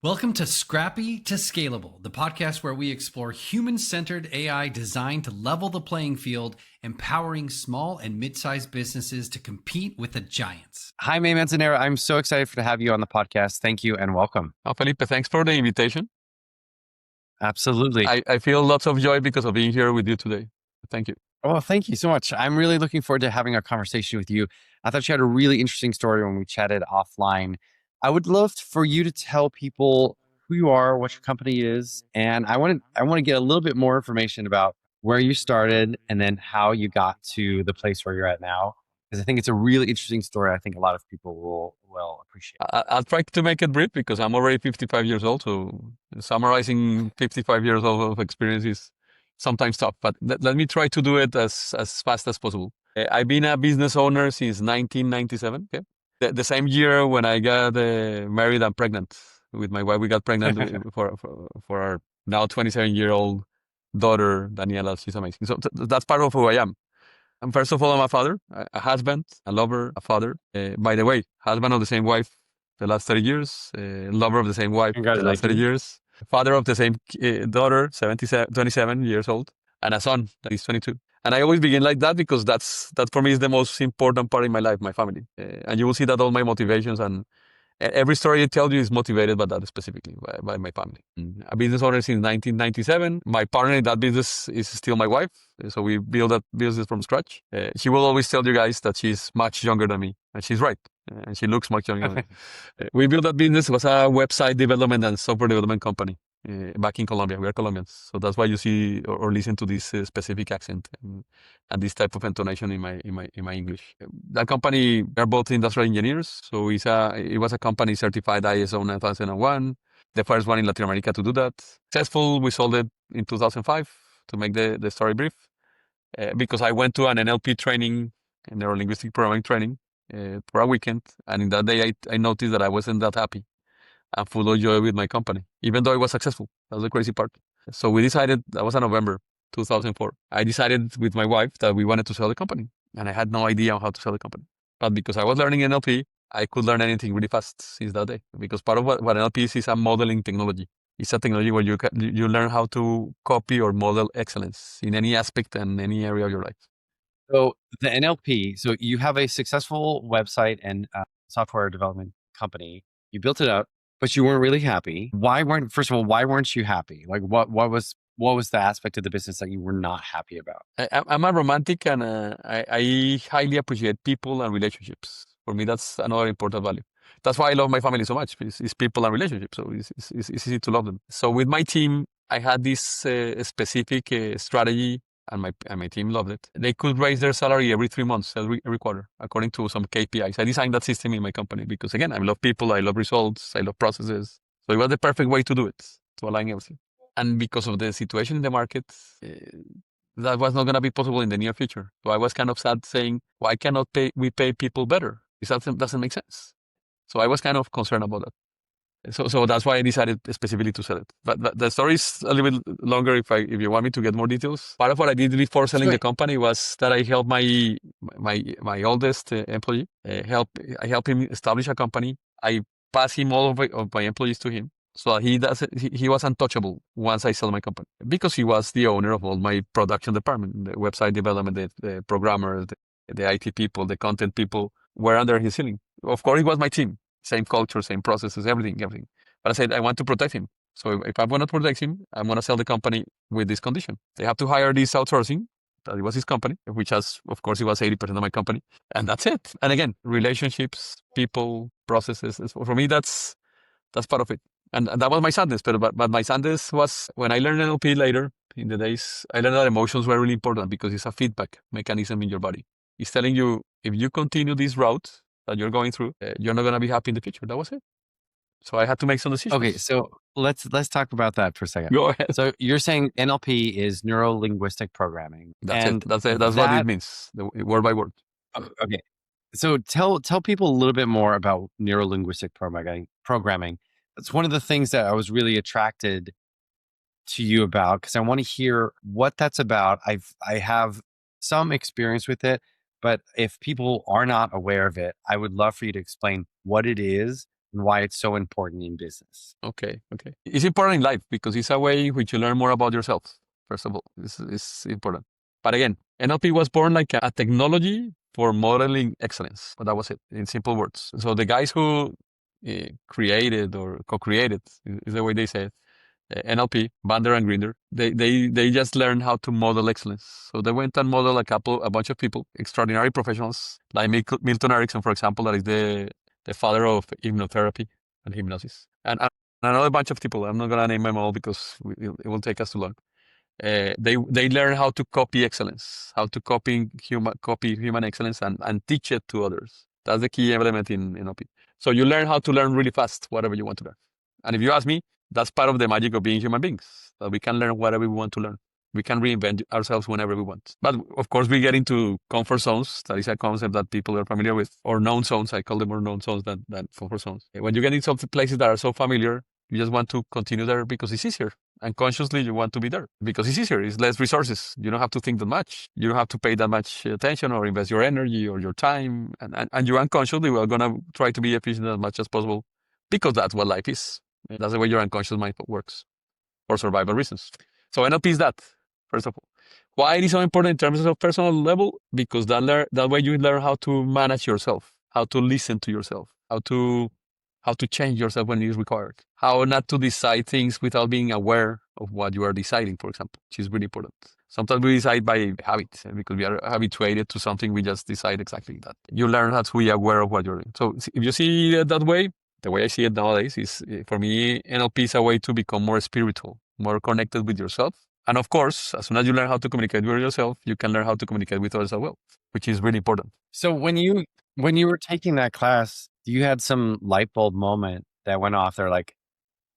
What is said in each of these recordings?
Welcome to Scrappy to Scalable, the podcast where we explore human-centered AI designed to level the playing field, empowering small and mid-sized businesses to compete with the giants. Jaime Manzanera, I'm so excited to have you on the podcast. Thank you and welcome. Felipe, thanks for the invitation. Absolutely. I feel lots of joy because of being here with you today. Thank you. Oh, thank you so much. I'm really looking forward to having a conversation with you. I thought you had a really interesting story when we chatted offline. I would love for you to tell people who you are, what your company is, and I want to get a little bit more information about where you started and then how you got to the place where you're at now, because I think it's a really interesting story. I think a lot of people will appreciate. I'll try to make it brief because I'm already 55 years old, so summarizing 55 years of experience is sometimes tough, but let me try to do it as fast as possible. I've been a business owner since 1997. Okay? The same year when I got married and pregnant with my wife, we got pregnant for our now 27-year-old daughter, Daniela. She's amazing. So that's part of who I am. And first of all, I'm a father, a husband, a lover, a father. By the way, husband of the same wife the last 30 years, lover of the same wife the last 30 years, father of the same daughter, 27 years old, and a son that is 22. And I always begin like that because that for me is the most important part in my life, my family. And you will see that all my motivations and every story I tell you is motivated by that specifically, by my family. A business owner since 1997. My partner in that business is still my wife. So we built that business from scratch. She will always tell you guys that she's much younger than me. And she's right. And she looks much younger than me. We built that business. It was a website development and software development company back in Colombia. We are Colombians. So that's why you see or listen to this specific accent and this type of intonation in my English. That company, we are both industrial engineers. So it was a company certified ISO 9001, the first one in Latin America to do that. Successful, we sold it in 2005 to make the story brief. Because I went to an NLP training, a Neuro-Linguistic Programming training for a weekend. And in that day, I noticed that I wasn't that happy and full of joy with my company, even though it was successful. That was the crazy part. So we decided, that was in November 2004. I decided with my wife that we wanted to sell the company. And I had no idea how to sell the company. But because I was learning NLP, I could learn anything really fast since that day. Because part of what NLP is a modeling technology. It's a technology where you learn how to copy or model excellence in any aspect and any area of your life. So the NLP, so you have a successful website and software development company. You built it up, but you weren't really happy. Why weren't you happy? Like what was the aspect of the business that you were not happy about? I'm a romantic and I highly appreciate people and relationships. For me, that's another important value. That's why I love my family so much. It's people and relationships. So it's easy to love them. So with my team, I had this specific strategy and my team loved it. They could raise their salary every 3 months, every quarter, according to some KPIs. I designed that system in my company because, again, I love people, I love results, I love processes. So it was the perfect way to do it, to align everything. And because of the situation in the market, that was not going to be possible in the near future. So I was kind of sad saying, why cannot we pay people better? This doesn't make sense. So I was kind of concerned about that. So that's why I decided specifically to sell it. But the story is a little bit longer if you want me to get more details. Part of what I did before selling the company was that I helped my oldest employee. I helped him establish a company. I pass him all of my employees to him. So he was untouchable once I sold my company because he was the owner of all my production department, the website development, the programmers, the IT people, the content people were under his ceiling. Of course, it was my team. Same culture, same processes, everything. But I said, I want to protect him. So if I'm going to protect him, I'm going to sell the company with this condition. They have to hire this outsourcing. That it was his company, which has, of course, it was 80% of my company. And that's it. And again, relationships, people, processes. For me, that's part of it. And that was my sadness. But my sadness was when I learned NLP later in the days, I learned that emotions were really important because it's a feedback mechanism in your body. It's telling you, if you continue this route that you're going through, you're not going to be happy in the future. That was it. So I had to make some decisions. Okay, so let's talk about that for a second. Go ahead. So you're saying NLP is Neuro-Linguistic Programming. That's what it means, the word by word. Okay. So tell people a little bit more about Neuro-Linguistic Programming. That's one of the things that I was really attracted to you about because I want to hear what that's about. I have some experience with it, but if people are not aware of it, I would love for you to explain what it is, and why it's so important in business. Okay. It's important in life because it's a way in which you learn more about yourself. First of all, it's important. But again, NLP was born like a technology for modeling excellence. But that was it, in simple words. So the guys who created or co-created, is the way they say it, NLP, Bander and Grinder, they just learned how to model excellence. So they went and modeled a bunch of people, extraordinary professionals, like Milton Erickson, for example, that is the father of hypnotherapy and hypnosis. And another bunch of people. I'm not going to name them all because it will take us too long. They learn how to copy excellence, how to copy human excellence and teach it to others. That's the key element in NLP. So you learn how to learn really fast, whatever you want to learn. And if you ask me, that's part of the magic of being human beings, that we can learn whatever we want to learn. We can reinvent ourselves whenever we want. But of course, we get into comfort zones. That is a concept that people are familiar with, or known zones. I call them more known zones than comfort zones. When you get into places that are so familiar, you just want to continue there because it's easier. And consciously, you want to be there because it's easier. It's less resources. You don't have to think that much. You don't have to pay that much attention or invest your energy or your time. And you unconsciously are going to try to be efficient as much as possible because that's what life is. That's the way your unconscious mind works for survival reasons. So NLP is that, first of all. Why it is so important in terms of personal level? Because that way you learn how to manage yourself, how to listen to yourself, how to change yourself when it is required, how not to decide things without being aware of what you are deciding, for example, which is really important. Sometimes we decide by habit because we are habituated to something. We just decide exactly that. You learn how to be aware of what you're doing. So if you see it that way, the way I see it nowadays is, for me, NLP is a way to become more spiritual, more connected with yourself. And of course, as soon as you learn how to communicate with yourself, you can learn how to communicate with others as well, which is really important. So when you were taking that class, you had some light bulb moment that went off there, like,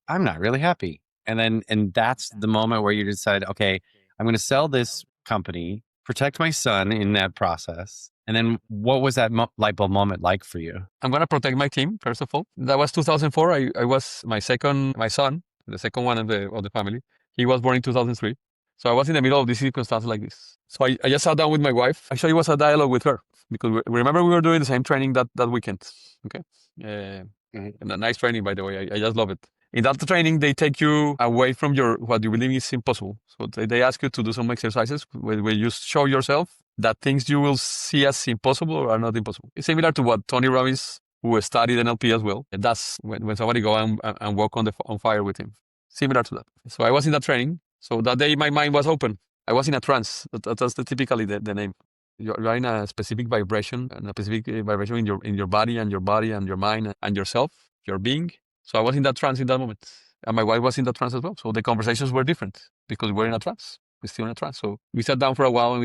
I'm not really happy. And that's the moment where you decide, okay, I'm going to sell this company, protect my son in that process. And then what was that light bulb moment like for you? I'm going to protect my team, first of all. That was 2004. I was my son, the second one of the family. He was born in 2003. So I was in the middle of this circumstance like this. So I just sat down with my wife. Actually, it was a dialogue with her because remember we were doing the same training that weekend. Okay. And a nice training, by the way. I just love it. In that training, they take you away from what you believe is impossible. So they ask you to do some exercises where you show yourself that things you will see as impossible are not impossible. It's similar to what Tony Robbins, who studied NLP as well, does when somebody go and walk on fire with him. Similar to that. So I was in that training. So that day, my mind was open. I was in a trance. That's typically the name. You're in a specific vibration, and a specific vibration in your body and your mind and yourself, your being. So I was in that trance in that moment. And my wife was in that trance as well. So the conversations were different because we're in a trance. We're still in a trance. So we sat down for a while and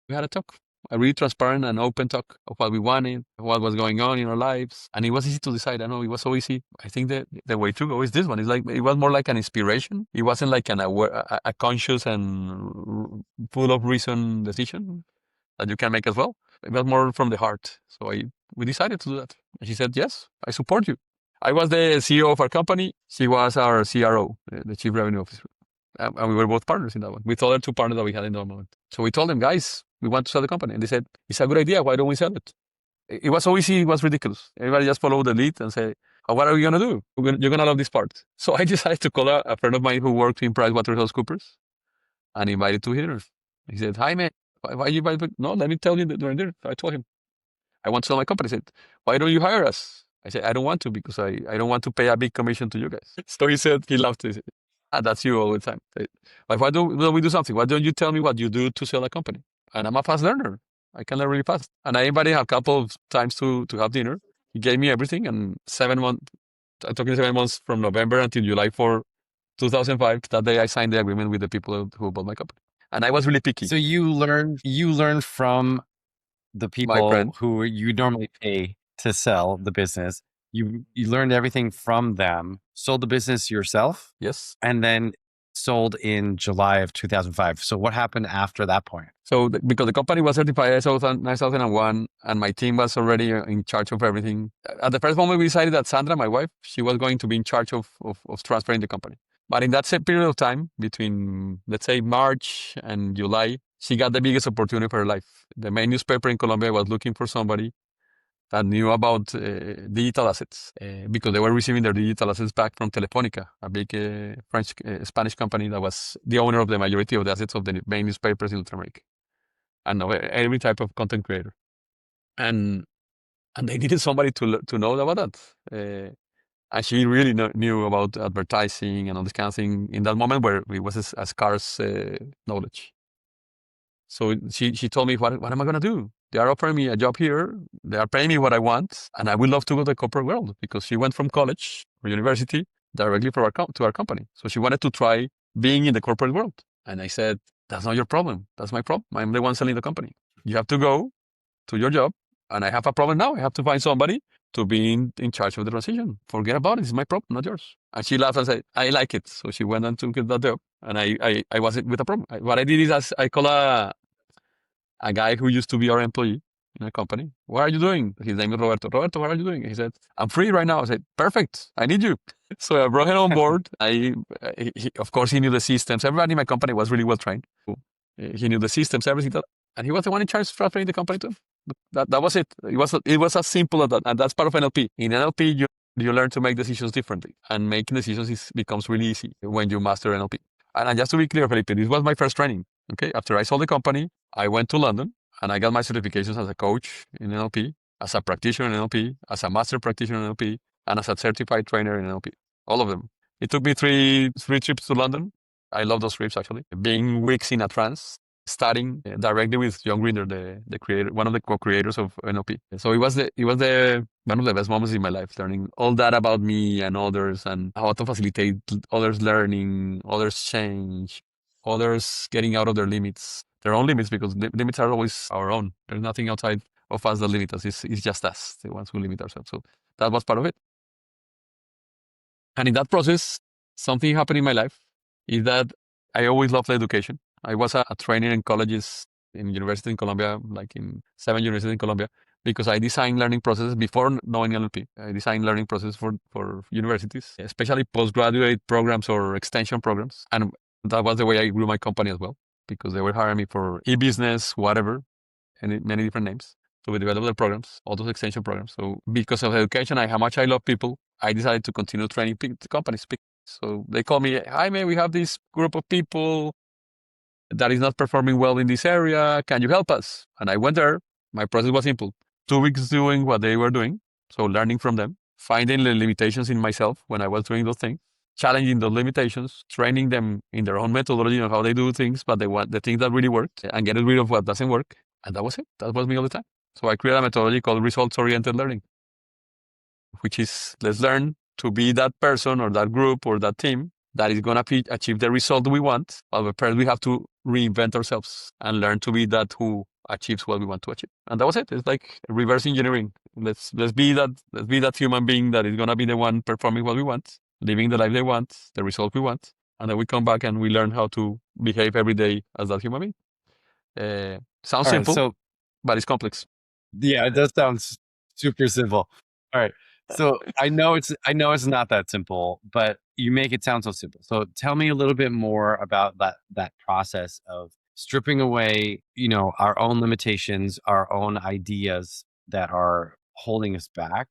we had a talk. A really transparent and open talk of what we wanted, what was going on in our lives. And it was easy to decide. I know it was so easy. I think that the way to go is this one. It was more like an inspiration. It wasn't like a conscious and full of reason decision that you can make as well. It was more from the heart. So we decided to do that. And she said, yes, I support you. I was the CEO of our company. She was our CRO, the Chief Revenue Officer. And we were both partners in that one with other two partners that we had in that moment. So we told them, guys, we want to sell the company. And they said, it's a good idea. Why don't we sell it? It was so easy. It was ridiculous. Everybody just followed the lead and say, oh, what are we going to do? You're going to love this part. So I decided to call a friend of mine who worked in PricewaterhouseCoopers and invited to dinner. He said, Jaime, why you invite me? No, let me tell you during dinner. I told him, I want to sell my company. He said, why don't you hire us? I said, I don't want to because I don't want to pay a big commission to you guys. So he said, he laughed. He said, that's you all the time. Like, why don't we do something? Why don't you tell me what you do to sell a company? And I'm a fast learner. I can learn really fast. And I invited him a couple of times to have dinner. He gave me everything. And 7 months, I'm talking 7 months from November until July 4, 2005. That day I signed the agreement with the people who bought my company. And I was really picky. So you learned from the people who you normally pay to sell the business. You learned everything from them, sold the business yourself. Yes. And then sold in July of 2005. So what happened after that point? So because the company was certified ISO 9001 and my team was already in charge of everything. At the first moment, we decided that Sandra, my wife, she was going to be in charge of transferring the company. But in that same period of time, between, let's say, March and July, she got the biggest opportunity for her life. The main newspaper in Colombia was looking for somebody that knew about digital assets because they were receiving their digital assets back from Telefonica, a big Spanish company that was the owner of the majority of the assets of the main newspapers in Latin America and of every type of content creator. And they needed somebody to know about that. And she really knew about advertising and all this kind of thing in that moment where it was a scarce knowledge. So she told me, what am I going to do? They are offering me a job here. They are paying me what I want. And I would love to go to the corporate world because she went from college or university directly to our company. So she wanted to try being in the corporate world. And I said, that's not your problem. That's my problem. I'm the one selling the company. You have to go to your job. And I have a problem now. I have to find somebody to be in charge of the transition. Forget about it. It's my problem, not yours. And she laughed and said, I like it. So she went and took that job. And I wasn't with a problem. What I did is I call a guy who used to be our employee in a company. What are you doing? His name is Roberto. Roberto, what are you doing? He said, I'm free right now. I said, perfect. I need you. So I brought him on board. Of course, he knew the systems. Everybody in my company was really well trained. He knew the systems, everything. And he was the one in charge of transferring the company to him. That was it. It was as simple as that. And that's part of NLP. In NLP, you learn to make decisions differently. And making decisions becomes really easy when you master NLP. And just to be clear, Felipe, this was my first training. Okay. After I sold the company, I went to London and I got my certifications as a coach in NLP, as a practitioner in NLP, as a master practitioner in NLP, and as a certified trainer in NLP. All of them. It took me three trips to London. I love those trips, actually. Being weeks in a trance, studying directly with John Grinder, the creator, one of the co-creators of NLP. So it was one of the best moments in my life, learning all that about me and others and how to facilitate others learning, others change, others getting out of their limits, their own limits, because limits are always our own. There's nothing outside of us that limits us. It's just us, the ones who limit ourselves. So that was part of it. And in that process, something happened in my life is that I always loved education. I was a trainer in colleges, in university in Colombia, like in 7 universities in Colombia, because I designed learning processes before knowing NLP. I designed learning processes for universities, especially postgraduate programs or extension programs. And that was the way I grew my company as well, because they were hiring me for e-business, whatever, and many different names. So we developed the programs, all those extension programs. So because of education and how much I love people, I decided to continue training companies. So they call me, Jaime, we have this group of people that is not performing well in this area. Can you help us? And I went there. My process was simple. 2 weeks doing what they were doing. So learning from them, finding the limitations in myself when I was doing those things, challenging those limitations, training them in their own methodology of how they do things, but they want the things that really work and getting rid of what doesn't work. And that was it. That was me all the time. So I created a methodology called results-oriented learning, which is let's learn to be that person or that group or that team that is going to achieve the result we want. But first we have to reinvent ourselves and learn to be that who achieves what we want to achieve. And that was it. It's like reverse engineering. Let's be that human being that is going to be the one performing what we want, living the life they want, the result we want. And then we come back and we learn how to behave every day as that human being. Sounds simple, but it's complex. Yeah, it does sound super simple. All right. So I know it's not that simple, but you make it sound so simple. So tell me a little bit more about that process of stripping away, our own limitations, our own ideas that are holding us back.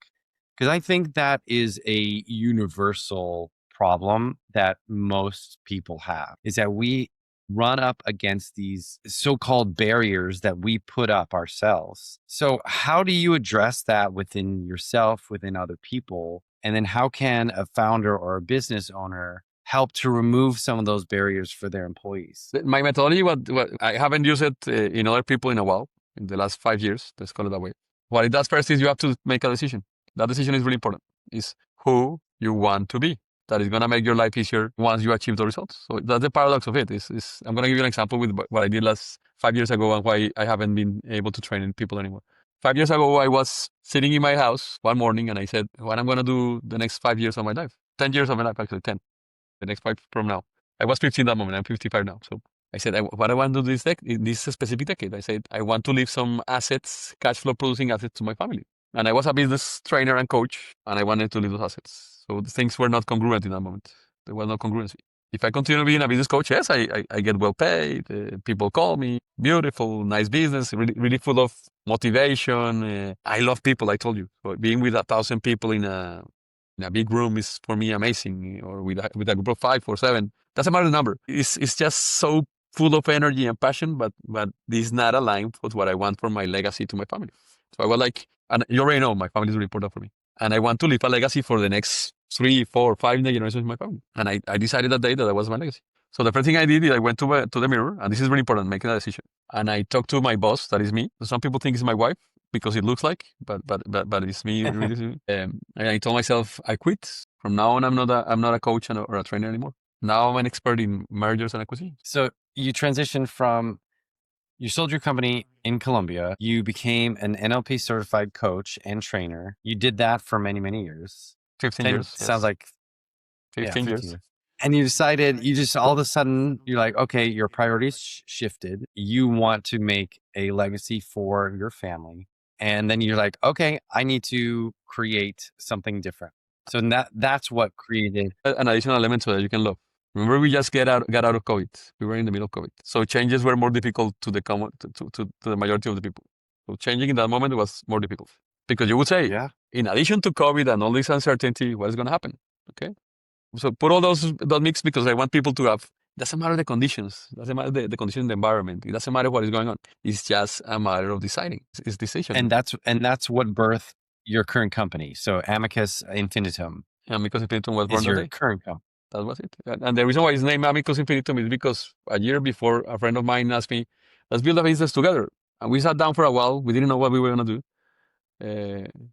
Because I think that is a universal problem that most people have, is that we run up against these so-called barriers that we put up ourselves. So how do you address that within yourself, within other people? And then how can a founder or a business owner help to remove some of those barriers for their employees? My methodology, what I haven't used it in other people in a while, in the last 5 years, let's call it that way. What it does first is you have to make a decision. That decision is really important. Is who you want to be. That is going to make your life easier once you achieve the results. So that's the paradox of it. I'm going to give you an example with what I did 5 years ago and why I haven't been able to train people anymore. 5 years ago, I was sitting in my house one morning and I said, what I'm going to do the next 5 years of my life, 10 years of my life, actually 10, the next 5 from now. I was 50 in that moment. I'm 55 now. So I said, what I want to do in this specific decade, I said, I want to leave some assets, cash flow producing assets to my family. And I was a business trainer and coach and I wanted to leave those assets. So the things were not congruent in that moment. There was no congruency. If I continue being a business coach, yes, I get well paid. People call me beautiful, nice business, really, really full of motivation. I love people. I told you, so being with 1,000 people in a big room is for me amazing. Or with a group of 5 or 7, doesn't matter the number. It's just so full of energy and passion. But this is not aligned with what I want for my legacy to my family. So I was like, and you already know my family is really important for me, and I want to leave a legacy for the next 3, 4, 5 generations of my family. And I decided that day that was my legacy. So the first thing I did is I went to the mirror, and this is really important, making a decision. And I talked to my boss, that is me. Some people think it's my wife because it looks like, but it's me. Really. And I told myself, I quit. From now on, I'm not a coach or a trainer anymore. Now I'm an expert in mergers and acquisitions. So you transitioned from, you sold your company in Colombia. You became an NLP certified coach and trainer. You did that for many, many years. 15 years. Sounds like 15 yeah, years. And you decided, you just all of a sudden, you're like, okay, your priorities shifted. You want to make a legacy for your family. And then you're like, okay, I need to create something different. So that's what created an additional element so that you can love. Remember, we just got out of COVID. We were in the middle of COVID. So changes were more difficult to the majority of the people. So changing in that moment was more difficult. Because you would say, yeah. In addition to COVID and all this uncertainty, what is going to happen? Okay. So put all that mix, because I want people to have, doesn't matter the conditions, doesn't matter the condition in the environment. It doesn't matter what is going on. It's just a matter of deciding. It's decision. And that's what birthed your current company. So Amicus Infinitum. Amicus Infinitum was born your that day. Current company. That was it. And the reason why it's named Amicus Infinitum is because a year before, a friend of mine asked me, let's build a business together. And we sat down for a while. We didn't know what we were going to do.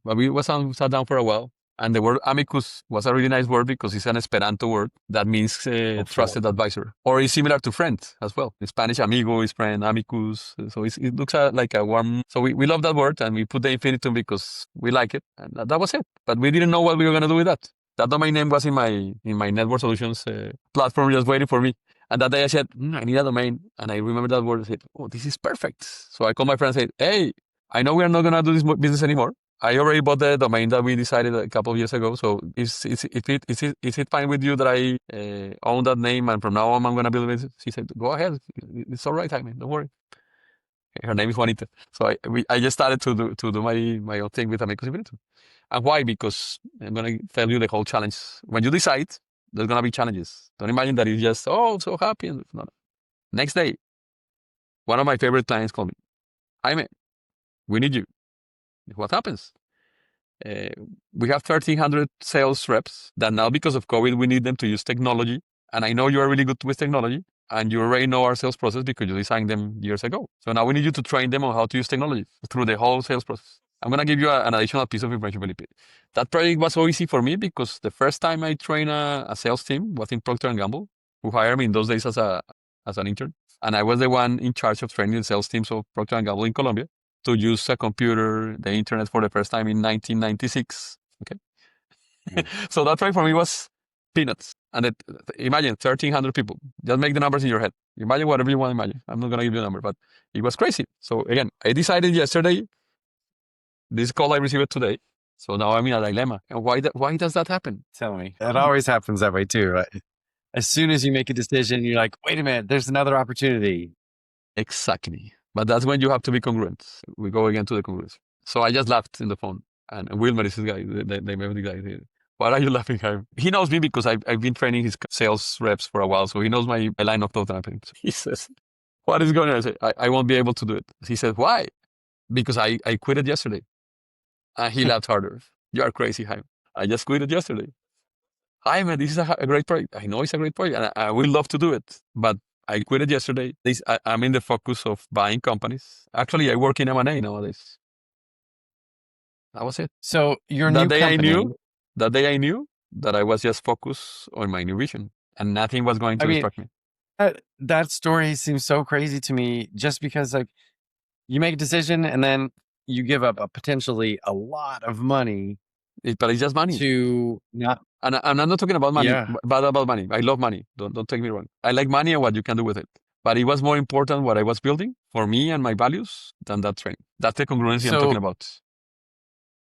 But we sat down for a while. And the word amicus was a really nice word because it's an Esperanto word that means trusted advisor. Or it's similar to friend as well. In Spanish, amigo is friend, amicus. So it looks like a warm... So we love that word, and we put the infinitum because we like it. And that was it. But we didn't know what we were going to do with that. That domain name was in my network solutions platform, just waiting for me. And that day I said, I need a domain. And I remember that word. I said, oh, this is perfect. So I called my friend and said, hey, I know we are not going to do this business anymore. I already bought the domain that we decided a couple of years ago. So is it fine with you that I own that name, and from now on I'm going to build it? She said, go ahead. It's all right, Jaime. Don't worry. Her name is Juanita. So I just started to do my own thing with Amicus Infinitum. And why? Because I'm going to tell you the whole challenge. When you decide, there's going to be challenges. Don't imagine that it's just, oh, so happy. No. Next day, one of my favorite clients called me. Jaime, we need you. What happens? We have 1,300 sales reps that now, because of COVID, we need them to use technology. And I know you are really good with technology, and you already know our sales process because you designed them years ago. So now we need you to train them on how to use technology through the whole sales process. I'm going to give you an additional piece of information, Felipe. That project was so easy for me because the first time I trained a sales team was in Procter & Gamble, who hired me in those days as an intern. And I was the one in charge of training the sales teams of Procter & Gamble in Colombia to use a computer, the internet for the first time in 1996. Okay. So that project for me was peanuts. And imagine 1,300 people. Just make the numbers in your head. Imagine whatever you want to imagine. I'm not going to give you a number, but it was crazy. So again, I decided yesterday, this call I received today. So now I'm in a dilemma. And why does that happen? Tell me. It always happens that way too, right? As soon as you make a decision, you're like, wait a minute, there's another opportunity. Exactly. But that's when you have to be congruent. We go again to the congruence. So I just laughed in the phone. And Wilmer is this guy, the name the guy. Why are you laughing, Jaime? He knows me because I've been training his sales reps for a while. So he knows my line of thought and everything. So he says, what is going on? I say, I won't be able to do it. He said, why? Because I quit it yesterday. And he laughed harder. You are crazy, Jaime. I just quit it yesterday. Jaime, this is a great project. I know it's a great project, and I would love to do it. But I quit it yesterday. I'm in the focus of buying companies. Actually, I work in M&A nowadays. That was it. So your new company... That day I knew that I was just focused on my new vision, and nothing was going to distract me. That story seems so crazy to me, just because like you make a decision and then you give up potentially a lot of money. But it's just money. And I'm not talking about money, but about money. I love money. Don't take me wrong. I like money and what you can do with it. But it was more important what I was building for me and my values than that training. That's the congruency I'm talking about.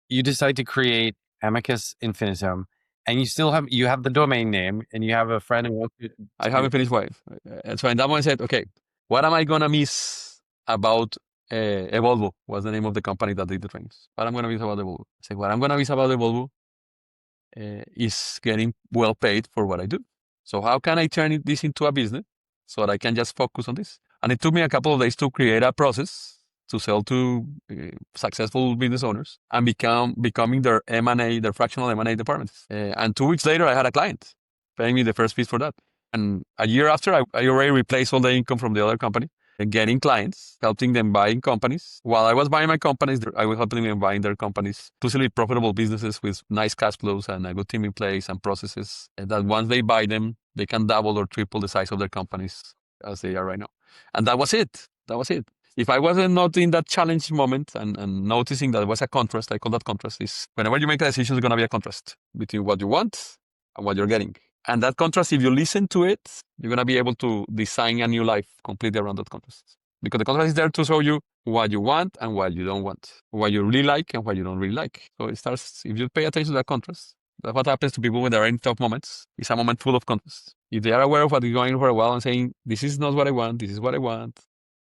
You decide to create Amicus Infinitum, And you have the domain name, and you have a friend who wants to. I haven't finished Wave. And so in that moment I said, okay, what am I going to miss about Volvo was the name of the company that did the trains. What I'm going to miss about the Volvo? I said, what I'm going to miss about the Volvo is getting well paid for what I do. So how can I turn this into a business so that I can just focus on this? And it took me a couple of days to create a process to sell to successful business owners and becoming their M&A, their fractional M&A departments. And 2 weeks later, I had a client paying me the first fees for that. And a year after, I already replaced all the income from the other company and getting clients, helping them buying companies. While I was buying my companies, I was helping them buying their companies, exclusively profitable businesses with nice cash flows and a good team in place and processes. And that once they buy them, they can double or triple the size of their companies as they are right now. And that was it. That was it. If I wasn't not in that challenge moment and noticing that there was a contrast, I call that contrast, is whenever you make a decision, there's going to be a contrast between what you want and what you're getting. And that contrast, if you listen to it, you're going to be able to design a new life completely around that contrast. Because the contrast is there to show you what you want and what you don't want, what you really like and what you don't really like. So it starts, if you pay attention to that contrast, that's what happens to people when they're in tough moments. It's a moment full of contrast. If they are aware of what is going on for a while and saying, this is not what I want, this is what I want,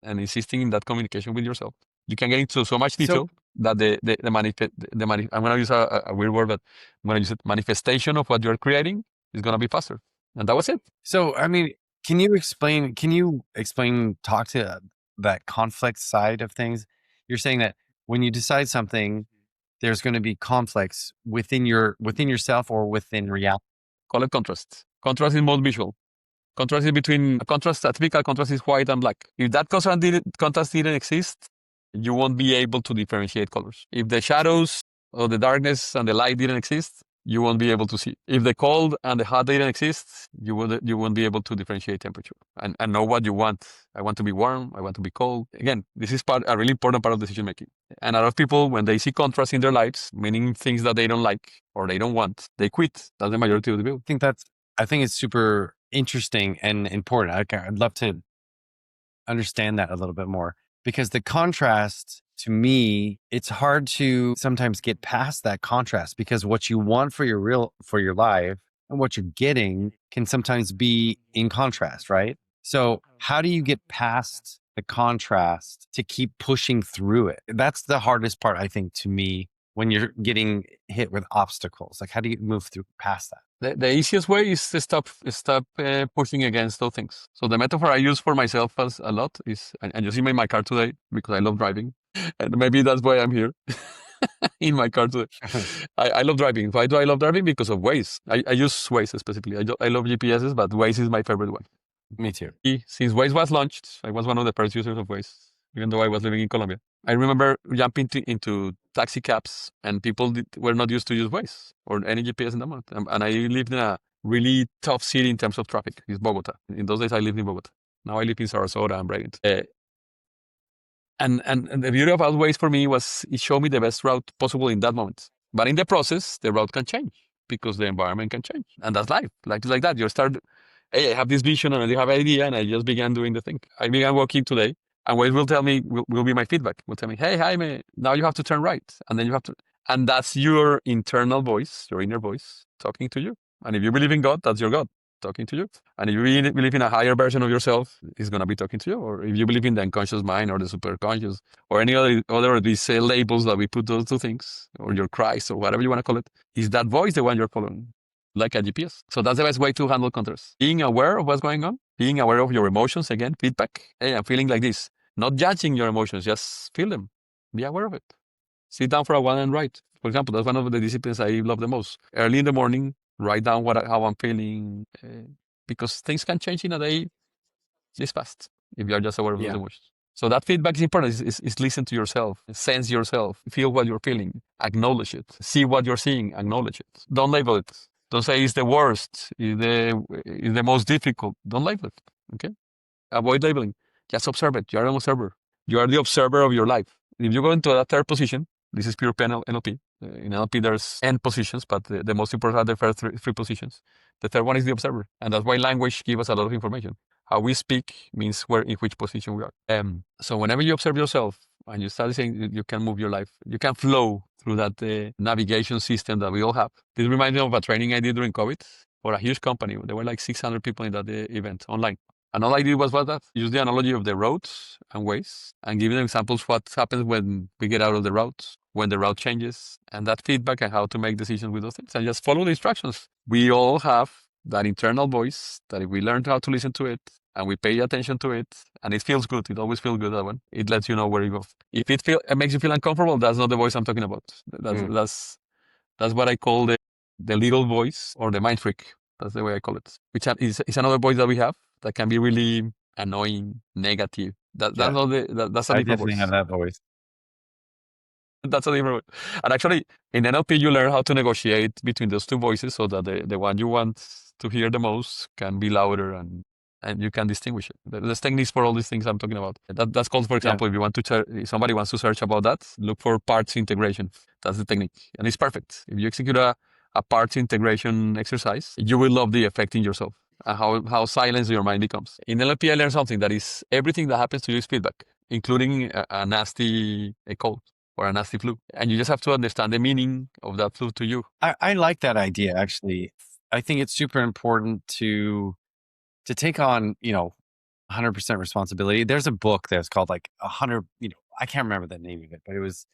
and insisting in that communication with yourself, you can get into so much detail that I'm going to use a weird word, but I'm going to use it, manifestation of what you're creating is going to be faster. And that was it. So, I mean, can you explain, talk to that conflict side of things? You're saying that when you decide something, there's going to be conflicts within yourself or within reality. Call it contrast. Contrast is most visual. Contrast is between a typical contrast is white and black. If that contrast didn't exist, you won't be able to differentiate colors. If the shadows or the darkness and the light didn't exist, you won't be able to see. If the cold and the hot didn't exist, you won't be able to differentiate temperature and know what you want. I want to be warm. I want to be cold. Again, this is a really important part of decision making. And a lot of people, when they see contrast in their lives, meaning things that they don't like or they don't want, they quit. That's the majority of the people. I think it's super interesting and important. I'd love to understand that a little bit more, because the contrast, to me, it's hard to sometimes get past that contrast, because what you want for your life and what you're getting can sometimes be in contrast, right? So how do you get past the contrast to keep pushing through it? That's the hardest part, I think, to me, when you're getting hit with obstacles. Like, how do you move through past that? The easiest way is to stop pushing against those things. So the metaphor I use for myself a lot is, and you see me in my car today because I love driving, and maybe that's why I'm here in my car today. I love driving. Why do I love driving? Because of Waze. I use Waze specifically. I love GPSs, but Waze is my favorite one. Me too. Since Waze was launched, I was one of the first users of Waze, even though I was living in Colombia. I remember jumping into taxi cabs, and people were not used to use Waze or any GPS in the month. And I lived in a really tough city in terms of traffic. It's Bogota. In those days, I lived in Bogota. Now I live in Sarasota and Bradenton. And the beauty about Waze for me was it showed me the best route possible in that moment. But in the process, the route can change because the environment can change. And that's life. Life is like that. You start, hey, I have this vision and I have an idea, and I just began doing the thing. I began walking today. And Waze will tell me, will be my feedback. Will tell me, hey, Jaime, now you have to turn right. And then you have to, and that's your internal voice, your inner voice talking to you. And if you believe in God, that's your God talking to you. And if you believe in a higher version of yourself, it's going to be talking to you. Or if you believe in the unconscious mind or the superconscious or any other of these labels that we put those two things, or your Christ or whatever you want to call it, is that voice the one you're following, like a GPS. So that's the best way to handle contrast. Being aware of what's going on, being aware of your emotions, again, feedback. Hey, I'm feeling like this. Not judging your emotions, just feel them. Be aware of it. Sit down for a while and write. For example, that's one of the disciplines I love the most. Early in the morning, write down how I'm feeling, because things can change in a day this fast if you are just aware of those emotions. So that feedback is important. Is listen to yourself, sense yourself, feel what you're feeling, acknowledge it, see what you're seeing, acknowledge it. Don't label it. Don't say it's the worst, it's the most difficult. Don't label it, okay? Avoid labeling. Just observe it. You are an observer. You are the observer of your life. If you go into that third position, this is pure NLP. In NLP, there's N positions, but the most important are the first three positions. The third one is the observer. And that's why language gives us a lot of information. How we speak means in which position we are. So whenever you observe yourself and you start saying, you can move your life, you can flow through that navigation system that we all have. This reminds me of a training I did during COVID for a huge company. There were like 600 people in that event online. And all I did was that, use the analogy of the roads and Waze and give them examples what happens when we get out of the route, when the route changes, and that feedback and how to make decisions with those things, and just follow the instructions. We all have that internal voice that if we learn how to listen to it and we pay attention to it, and it feels good, it always feels good, that one. It lets you know where you go. If it makes you feel uncomfortable, that's not the voice I'm talking about. That's what I call the little voice or the mind freak. That's the way I call it. Which is another voice that we have that can be really annoying, negative. That's Yeah. not that's a I different definitely voice. have that voice. That's a different voice. And actually, in NLP, you learn how to negotiate between those two voices so that the one you want to hear the most can be louder and you can distinguish it. There's techniques for all these things I'm talking about. That's called, for example, if you want to if somebody wants to search about that, look for parts integration. That's the technique. And it's perfect. If you execute a parts integration exercise, you will love the effect in yourself and how silenced your mind becomes. In NLP, I learned something that is everything that happens to you is feedback, including a nasty cold or a nasty flu. And you just have to understand the meaning of that flu to you. I like that idea, actually. I think it's super important to take on, 100% responsibility. There's a book that's called like 100, I can't remember the name of it, but it was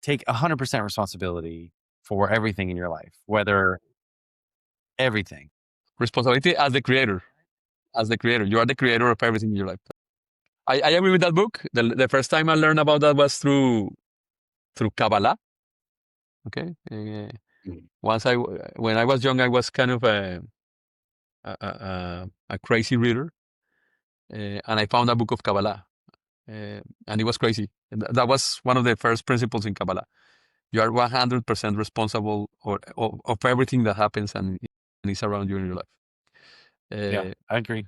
take 100% responsibility for everything in your life, whether everything. Responsibility as the creator. As the creator. You are the creator of everything in your life. I agree with that book. The first time I learned about that was through Kabbalah. Okay. When I was young, I was kind of a crazy reader. And I found a book of Kabbalah. And it was crazy. And that was one of the first principles in Kabbalah. You are 100% responsible of everything that happens and is around you in your life. Yeah, I agree.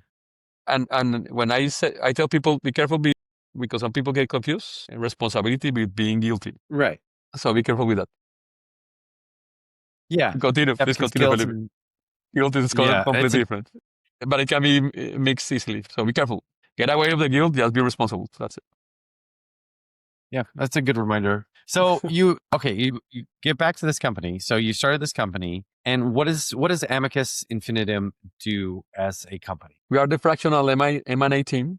And when I tell people, be careful because some people get confused responsibility with being guilty. Right. So be careful with that. Yeah. Continue. Please continue, Felipe. Guilt is completely different. But it can be mixed easily. So be careful. Get away with the guilt, just be responsible. That's it. Yeah, that's a good reminder. So you get back to this company. So you started this company, and what does Amicus Infinitum do as a company? We are the fractional M&A team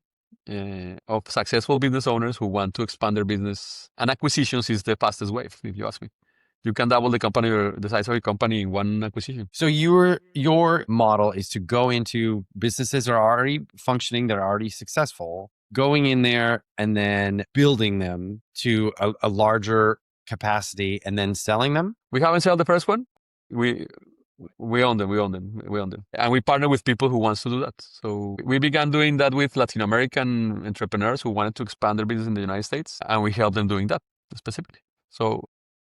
of successful business owners who want to expand their business, and acquisitions is the fastest way, if you ask me. You can double the company or the size of your company in one acquisition. So your model is to go into businesses that are already functioning, that are already successful, going in there and then building them to a larger capacity and then selling them? We haven't sold the first one. We own them. And we partner with people who wants to do that. So we began doing that with Latin American entrepreneurs who wanted to expand their business in the United States. And we help them doing that specifically. So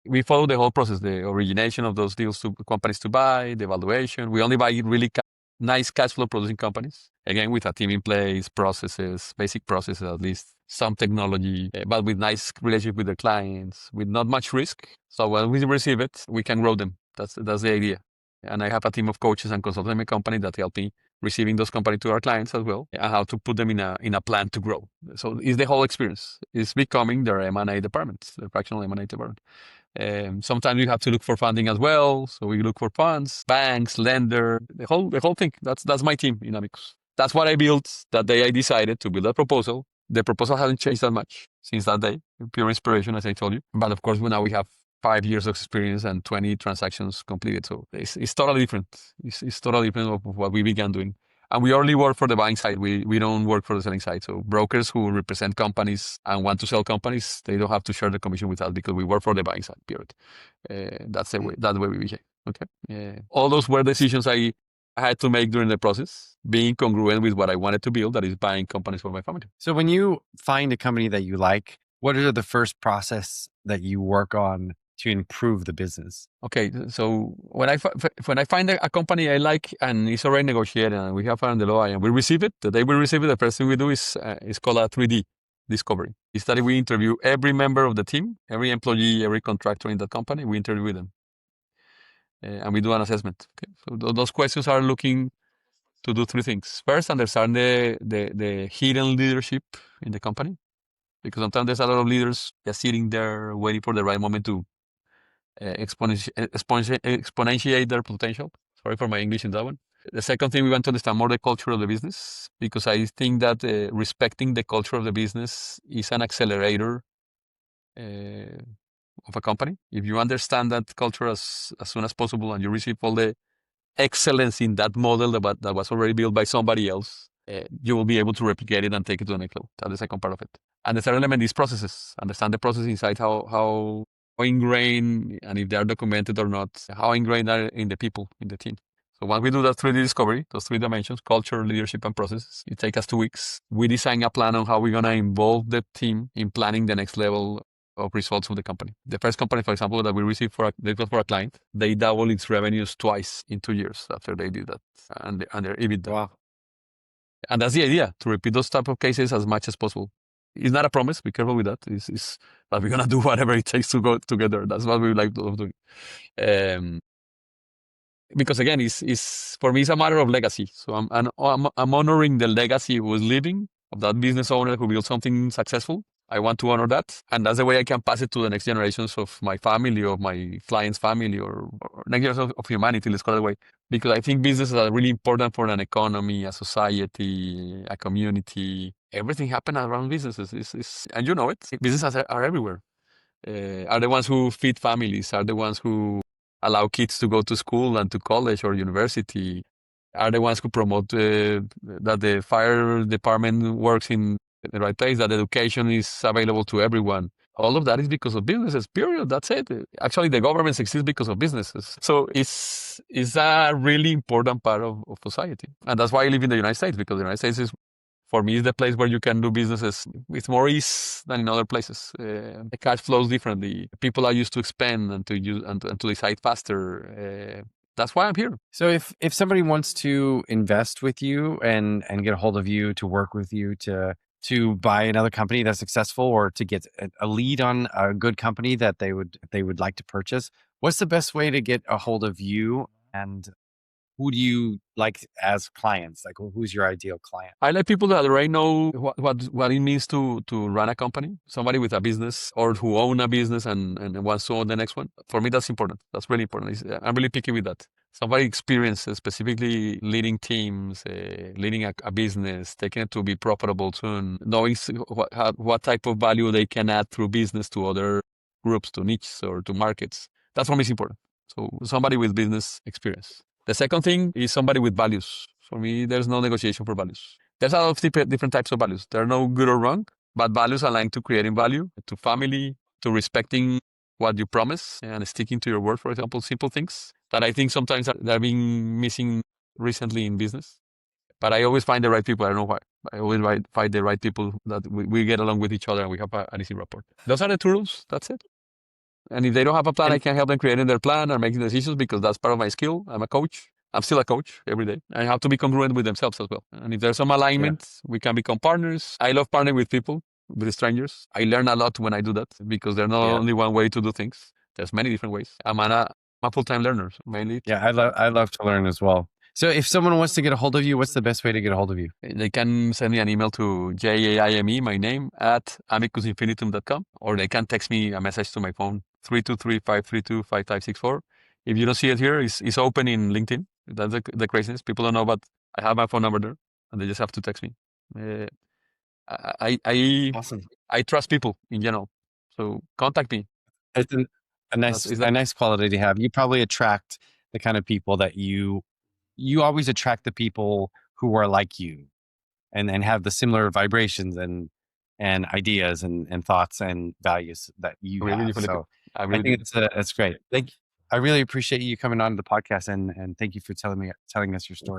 we follow the whole process, the origination of those deals to companies to buy, the valuation. We only buy really nice cash flow producing companies. Again, with a team in place, processes, basic processes at least, some technology, but with nice relationship with the clients, with not much risk. So when we receive it, we can grow them. That's the idea. And I have a team of coaches and consultants in my company that help me receiving those companies to our clients as well, and how to put them in a plan to grow. So it's the whole experience. It's becoming their M&A department, the fractional M&A department. Sometimes you have to look for funding as well. So we look for funds, banks, lender, the whole thing. That's my team in Amicus. That's what I built that day. I decided to build a proposal. The proposal hasn't changed that much since that day. Pure inspiration, as I told you. But of course, now we have 5 years of experience and 20 transactions completed. So it's totally different. It's totally different of what we began doing. And we only work for the buying side. We don't work for the selling side. So brokers who represent companies and want to sell companies, they don't have to share the commission with us because we work for the buying side, period. That's the way we behave. Okay. All those were decisions I had to make during the process, being congruent with what I wanted to build, that is buying companies for my family. So when you find a company that you like, what are the first process that you work on to improve the business? Okay, so when I find a company I like and it's already negotiated and we have found the law and we receive it, the day we receive it, the first thing we do is called a 3D discovery. It's that we interview every member of the team, every employee, every contractor in that company. We interview them and we do an assessment. Okay? So those questions are looking to do 3 things. First, understand the hidden leadership in the company, because sometimes there's a lot of leaders just sitting there waiting for the right moment to exponentiate their potential. Sorry for my English in that one. The second thing, we want to understand more the culture of the business, because I think that respecting the culture of the business is an accelerator of a company. If you understand that culture as soon as possible, and you receive all the excellence in that model that was already built by somebody else, you will be able to replicate it and take it to the next level. That's the second part of it. And the third element is processes. Understand the process inside, how ingrained, and if they are documented or not, how ingrained are in the people, in the team. So once we do that 3D discovery, those three dimensions, culture, leadership, and processes, it takes us 2 weeks. We design a plan on how we're going to involve the team in planning the next level of results of the company. The first company, for example, that we received for a client, they doubled its revenues twice in 2 years after they did that, and their EBITDA. Wow. And that's the idea, to repeat those type of cases as much as possible. It's not a promise. Be careful with that. It's but we're gonna do whatever it takes to go together. That's what we like to do. Because again, it's for me, it's a matter of legacy. So I'm honoring the legacy who was living, of that business owner who built something successful. I want to honor that, and that's the way I can pass it to the next generations of my family, or my client's family, or next generations of humanity. Let's call it that way, because I think businesses are really important for an economy, a society, a community. Everything happens around businesses. And you know it. Businesses are everywhere. Are the ones who feed families. Are the ones who allow kids to go to school and to college or university. Are the ones who promote that the fire department works in the right place, that education is available to everyone. All of that is because of businesses, period. That's it. Actually, the governments exist because of businesses. So it's a really important part of society. And that's why I live in the United States, because the United States is, for me, is the place where you can do businesses with more ease than in other places. The cash flows differently. People are used to expand and to use and to decide faster. That's why I'm here. So if somebody wants to invest with you and get a hold of you, to work with you, to buy another company that's successful, or to get a lead on a good company that they would like to purchase, what's the best way to get a hold of you, and who do you like as clients? Like, who's your ideal client? I like people that already know what it means to run a company, somebody with a business, or who own a business and wants to own the next one. For me, that's important. That's really important. I'm really picky with that. Somebody experienced, specifically leading teams, leading a business, taking it to be profitable soon, knowing what type of value they can add through business to other groups, to niches, or to markets. That's for me is important. So somebody with business experience. The second thing is somebody with values. For me, there's no negotiation for values. There's a lot of different types of values. There are no good or wrong, but values aligned to creating value, to family, to respecting what you promise and sticking to your word, for example, simple things that I think sometimes they're being missing recently in business. But I always find the right people. I don't know why. I always find the right people that we get along with each other and we have an easy rapport. Those are the two rules. That's it. And if they don't have a plan, I can help them creating their plan or making decisions, because that's part of my skill. I'm a coach. I'm still a coach every day. I have to be congruent with themselves as well. And if there's some alignment, we can become partners. I love partnering with people, with strangers. I learn a lot when I do that, because there's not only one way to do things. There's many different ways. I'm a full-time learner, mainly. Yeah, I love to learn as well. So if someone wants to get a hold of you, what's the best way to get a hold of you? They can send me an email to JAIME, my name, at amicusinfinitum.com, or they can text me a message to my phone, 323-532-5564. If you don't see it here, it's open in LinkedIn. That's the craziness. People don't know, but I have my phone number there, and they just have to text me. Awesome. I trust people in general, so contact me. It's a nice quality to have. You probably attract the kind of people that you always attract the people who are like you and have the similar vibrations and ideas and thoughts and values that you have. So I think it's great. I really appreciate you coming on the podcast, and thank you for telling us your story.